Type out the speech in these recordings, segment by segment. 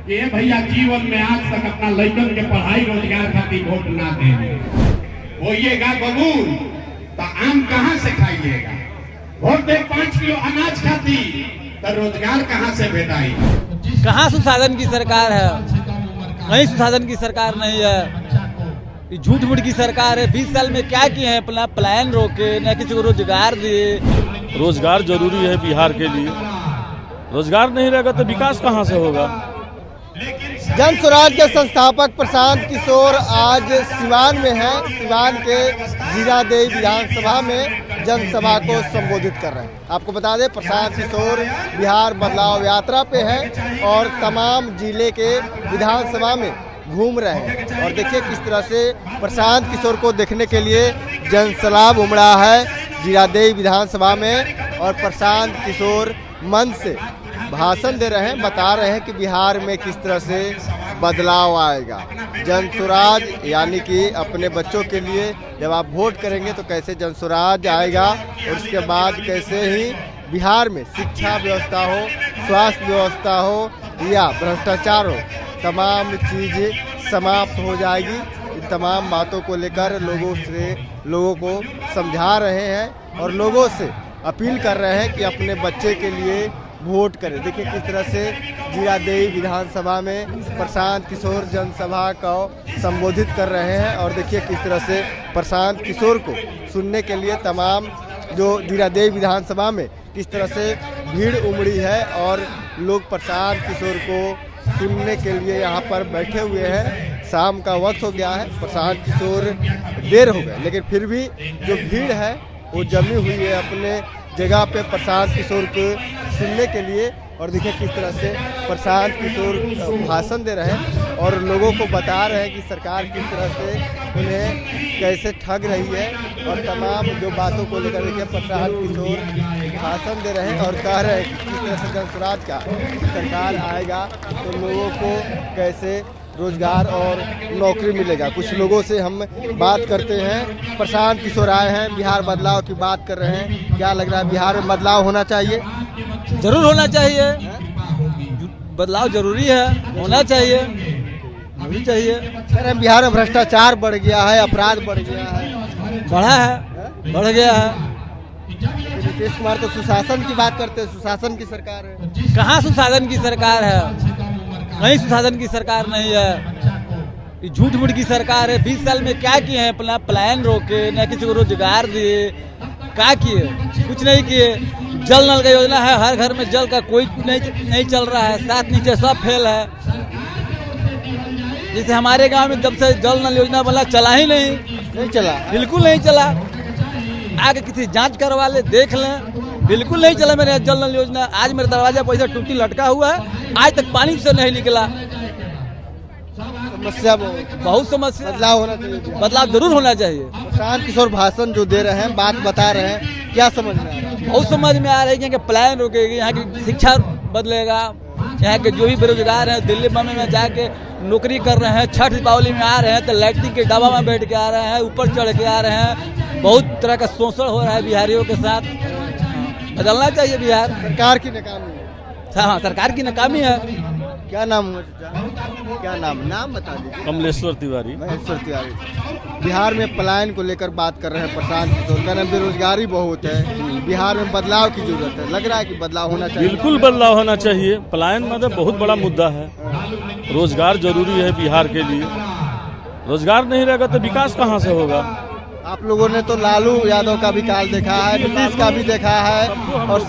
कि भैया जीवन में आज तक अपना लड़कन के पढ़ाई रोजगार खातिर वोट ना देंगे, होइएगा बबूल तो आम कहाँ से खाइएगा? वोट दे 5 किलो अनाज खाती तो रोजगार कहाँ से भेटाई? कहाँ सुशासन की सरकार है? कहीं सुशासन की सरकार नहीं है, झूठ मूठ की सरकार है। 20 साल में क्या किए हैं? अपना प्लान रोके, न किसी को रोजगार दिए। रोजगार जरूरी है बिहार के लिए, रोजगार नहीं रहेगा तो विकास कहाँ से होगा? जन स्वराज के संस्थापक प्रशांत किशोर आज सिवान में हैं। सिवान के जीरादेई विधानसभा में जनसभा को संबोधित कर रहे हैं। आपको बता दें, प्रशांत किशोर बिहार बदलाव यात्रा पे हैं और तमाम जिले के विधानसभा में घूम रहे हैं। और देखिए किस तरह से प्रशांत किशोर को देखने के लिए जनसैलाब उमड़ा है जीरादेई विधानसभा में। और प्रशांत किशोर मंच से भाषण दे रहे हैं, बता रहे हैं कि बिहार में किस तरह से बदलाव आएगा। जन स्वराज यानी कि अपने बच्चों के लिए जब आप वोट करेंगे तो कैसे जन स्वराज आएगा और उसके बाद कैसे ही बिहार में शिक्षा व्यवस्था हो, स्वास्थ्य व्यवस्था हो या भ्रष्टाचार हो, तमाम चीज़ें समाप्त हो जाएगी। इन तमाम बातों को लेकर लोगों को समझा रहे हैं और लोगों से अपील कर रहे हैं कि अपने बच्चे के लिए वोट करें। देखिए किस तरह से जीरादेई विधानसभा में प्रशांत किशोर जनसभा को संबोधित कर रहे हैं। और देखिए किस तरह से प्रशांत किशोर को सुनने के लिए तमाम जो जीरादेई विधानसभा में किस तरह से भीड़ उमड़ी है और लोग प्रशांत किशोर को सुनने के लिए यहाँ पर बैठे हुए हैं। शाम का वक्त हो गया है, प्रशांत किशोर देर हो गए, लेकिन फिर भी जो भीड़ है वो जमी हुई है अपने जगह पे प्रशांत किशोर को सुनने के लिए। और देखिए किस तरह से प्रशांत किशोर भाषण दे रहे हैं और लोगों को बता रहे हैं कि सरकार किस तरह से उन्हें कैसे ठग रही है। और तमाम जो बातों को लेकर देखिए प्रशांत किशोर भाषण दे रहे हैं और कह रहे हैं कि किस तरह से जन स्वराज का सरकार आएगा तो लोगों को कैसे रोजगार और नौकरी मिलेगा। कुछ लोगों से हम बात करते हैं। प्रशांत किशोर आए हैं, बिहार बदलाव की बात कर रहे हैं। क्या लग रहा है, बिहार में बदलाव होना चाहिए? जरूर होना चाहिए, बदलाव जरूरी है, होना चाहिए, होनी चाहिए। कह रहे हैं बिहार में भ्रष्टाचार बढ़ गया है, अपराध बढ़ गया है। बढ़ा है, बढ़ गया है। नीतीश कुमार तो सुशासन की बात करते हैं, सुशासन की सरकार है। कहाँ सुशासन की सरकार है? कहीं सुशासन की सरकार नहीं है, झूठ मूठ की सरकार है। 20 साल में क्या किए हैं? अपना प्लान रोके, न किसी को रोजगार दिए। क्या किए? कुछ नहीं किए। जल नल का योजना है, हर घर में जल का कोई नहीं चल रहा है। 7 नीचे सब फेल है। जैसे हमारे गांव में जब से जल नल योजना बना, चला ही नहीं चला, बिल्कुल नहीं चला। आगे किसी जांच करवा ले, देख लें, बिल्कुल नहीं चला मेरे जल नल योजना। आज मेरे दरवाजा पर ऐसा टूटी लटका हुआ है, आज तक पानी से नहीं निकला। समस्या बहुत समस्या। बदलाव होना चाहिए, बदलाव जरूर होना चाहिए। प्रशांत किशोर भाषण जो दे रहे हैं, बात बता रहे हैं, क्या समझ में आ रहा है? बहुत समझ में आ रही है कि प्लान रोकेगी, यहाँ की शिक्षा बदलेगा। यहाँ के जो भी बेरोजगार हैं दिल्ली बम्बई में जाके नौकरी कर रहे हैं, छठ दीपावली में आ रहे हैं तो लैट्रिन के डब्बा में बैठ के आ रहे हैं, ऊपर चढ़ के आ रहे हैं। बहुत तरह का शोषण हो रहा है बिहारियों के साथ। बदलना चाहिए बिहार। सरकार की नाकामी है। हाँ, सरकार की नाकामी है। क्या नाम हुआ? क्या नाम बता दीजिए। कमलेश्वर तिवारी। महेश्वर तिवारी। बिहार में पलायन को लेकर बात कर रहे हैं प्रशांत किशोर। कह रहे हैं बेरोजगारी बहुत है, बिहार में बदलाव की जरूरत है। लग रहा है कि बदलाव होना चाहिए। बिल्कुल बदलाव होना चाहिए। पलायन मतलब बहुत बड़ा मुद्दा है। रोजगार जरूरी है बिहार के लिए, रोजगार नहीं रहेगा तो विकास कहाँ से होगा? आप लोगों ने तो लालू यादव का भी काल देखा है, नीतीश का भी देखा है और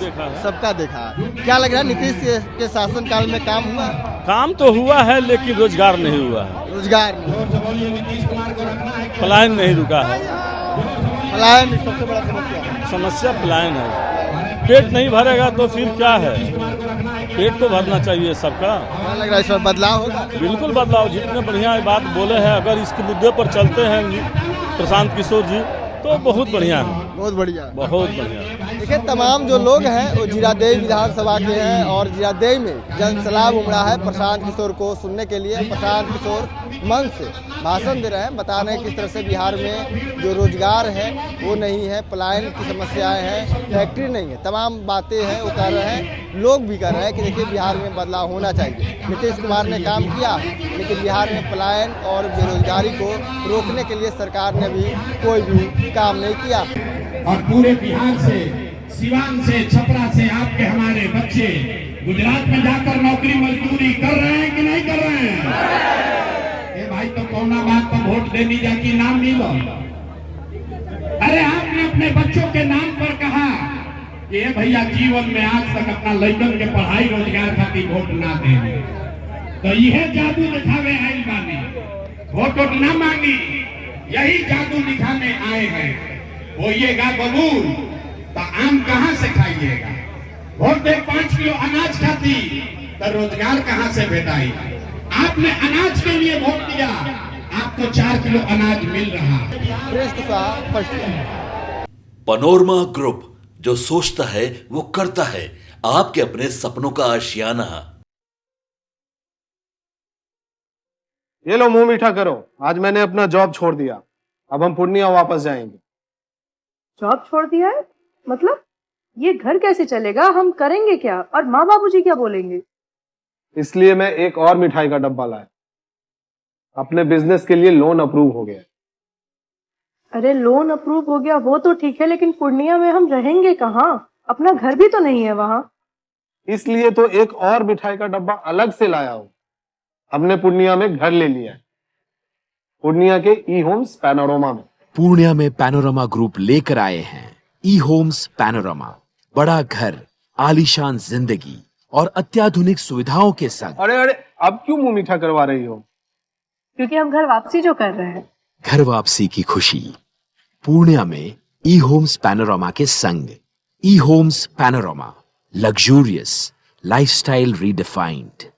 सबका देखा है। क्या लग रहा है, नीतीश के शासन काल में काम हुआ? काम तो हुआ है लेकिन रोजगार नहीं हुआ है। रोजगार नहीं, पलायन नहीं रुका है। पलायन सबसे बड़ा समस्या पलायन है। पेट नहीं भरेगा तो फिर क्या है? पेट तो भरना चाहिए सबका। क्या लग रहा है, इस पर बदलाव होगा? बिल्कुल बदलाव। जितने बढ़िया बात बोले हैं, अगर इसके मुद्दे पर चलते हैं प्रशांत किशोर जी तो बहुत बढ़िया है, बहुत बढ़िया, बहुत बढ़िया। देखिए तमाम जो लोग हैं वो जीरादेई विधानसभा के हैं और जीरादेई में जनसैलाब उमड़ा है प्रशांत किशोर को सुनने के लिए। प्रशांत किशोर मन से भाषण दे रहे हैं, बता रहे हैं किस तरह से बिहार में जो रोजगार है वो नहीं है, पलायन की समस्याएं हैं, फैक्ट्री नहीं है, तमाम बातें हैं वो कर रहे हैं। लोग भी कर रहे हैं कि देखिए बिहार में बदलाव होना चाहिए। नीतीश कुमार ने काम किया, लेकिन बिहार में पलायन और बेरोजगारी को रोकने के लिए सरकार ने भी कोई भी काम नहीं किया। और पूरे बिहार से, सिवान से, छपरा से आपके हमारे बच्चे गुजरात में जाकर नौकरी मजदूरी कर रहे हैं कि नहीं कर रहे हैं? ए भाई, तो कौना बात पर वोट देनी जाके नाम नहीं लो। अरे आपने अपने बच्चों के नाम पर कहा कि ये भैया जीवन में आज तक अपना लड़कन के पढ़ाई रोजगार खातिर वोट ना देंगे, तो यह जादू दिखावे आई बानी, वोट ना मांगी, यही जादू दिखाने आए हैं। होइएगा बबूल तो आम कहां से खाइएगा? वोट दे 5 किलो अनाज खाती तो रोजगार कहां से भेटाई? आपने अनाज के लिए वोट दिया, आपको 4 किलो अनाज मिल रहा। Press Kushwaha, first news. Panorama group, जो सोचता है वो करता है, आपके अपने सपनों का आशियाना। ये लो, मुंह मीठा करो। आज मैंने अपना जॉब छोड़ दिया, अब हम पूर्णिया वापस जाएंगे। जॉब छोड़ दिया है? मतलब ये घर कैसे चलेगा? हम करेंगे क्या? और माँ बाबूजी क्या बोलेंगे? इसलिए मैं एक और मिठाई का डब्बा लाया। अपने बिजनेस के लिए लोन अप्रूव हो गया। अरे लोन अप्रूव हो गया वो तो ठीक है, लेकिन पूर्णिया में हम रहेंगे कहाँ? अपना घर भी तो नहीं है वहाँ। इसलिए तो एक और मिठाई का डब्बा अलग से लाया हूँ। हमने पूर्णिया में घर ले लिया है, पूर्णिया के ई होम्स पैनोरमा में। पूर्णिया में पैनोरमा ग्रुप लेकर आए हैं ई होम्स पैनोरमा। बड़ा घर, आलीशान जिंदगी और अत्याधुनिक सुविधाओं के संग। अरे अरे, अब क्यों मुंह मीठा करवा रही हो? क्योंकि हम घर वापसी जो कर रहे हैं। घर वापसी की खुशी पूर्णिया में ई होम्स पैनोरमा के संग। ई homes panorama, luxurious lifestyle redefined.